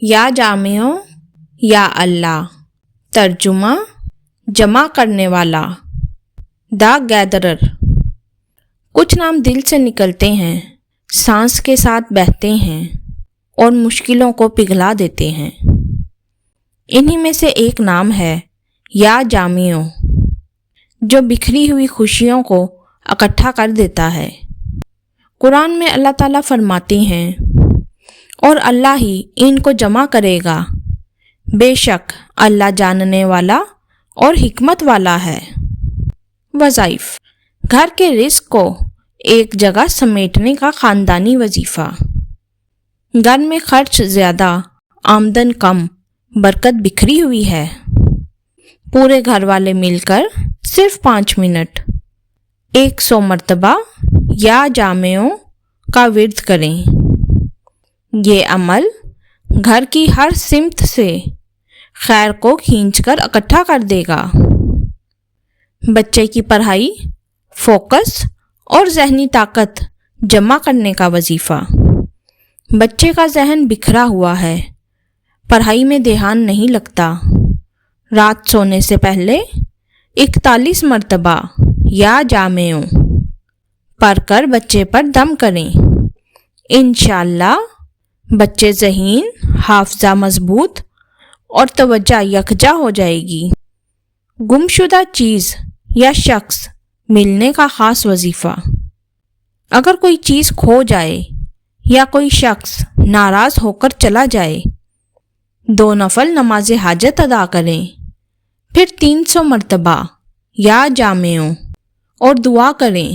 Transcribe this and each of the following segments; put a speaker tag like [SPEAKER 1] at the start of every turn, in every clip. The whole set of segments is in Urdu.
[SPEAKER 1] یا جامع یا اللہ، ترجمہ جمع کرنے والا، دا گیدرر۔ کچھ نام دل سے نکلتے ہیں، سانس کے ساتھ بہتے ہیں اور مشکلوں کو پگھلا دیتے ہیں۔ انہی میں سے ایک نام ہے یا جامع، جو بکھری ہوئی خوشیوں کو اکٹھا کر دیتا ہے۔ قرآن میں اللہ تعالیٰ فرماتے ہیں، اور اللہ ہی ان کو جمع کرے گا، بے شک اللہ جاننے والا اور حکمت والا ہے۔ وظائف: گھر کے رزق کو ایک جگہ سمیٹنے کا خاندانی وظیفہ۔ گھر میں خرچ زیادہ، آمدن کم، برکت بکھری ہوئی ہے۔ پورے گھر والے مل کر صرف 5 منٹ 100 مرتبہ یا جامع کا ورد کریں۔ یہ عمل گھر کی ہر سمت سے خیر کو کھینچ کر اکٹھا کر دے گا۔ بچے کی پڑھائی، فوکس اور ذہنی طاقت جمع کرنے کا وظیفہ۔ بچے کا ذہن بکھرا ہوا ہے، پڑھائی میں دھیان نہیں لگتا۔ رات سونے سے پہلے 41 مرتبہ یا جامع پڑھ کر بچے پر دم کریں۔ انشاءاللہ بچے ذہین، حافظہ مضبوط اور توجہ یکجا ہو جائے گی۔ گمشدہ چیز یا شخص ملنے کا خاص وظیفہ۔ اگر کوئی چیز کھو جائے یا کوئی شخص ناراض ہو کر چلا جائے، 2 نفل نماز حاجت ادا کریں، پھر 300 مرتبہ یا جامع اور دعا کریں،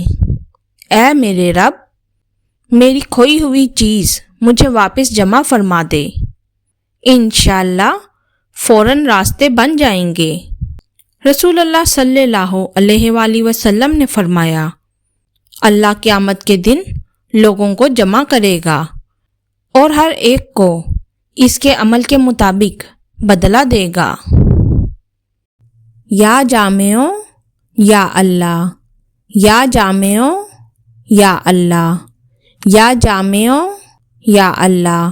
[SPEAKER 1] اے میرے رب، میری کھوئی ہوئی چیز مجھے واپس جمع فرما دے۔ انشاءاللہ فوراً راستے بن جائیں گے۔ رسول اللہ صلی اللہ علیہ وآلہ وسلم نے فرمایا، اللہ قیامت کے دن لوگوں کو جمع کرے گا اور ہر ایک کو اس کے عمل کے مطابق بدلہ دے گا۔ یا جامع یا اللہ، یا جامع یا اللہ، یا جامع یا اللہ۔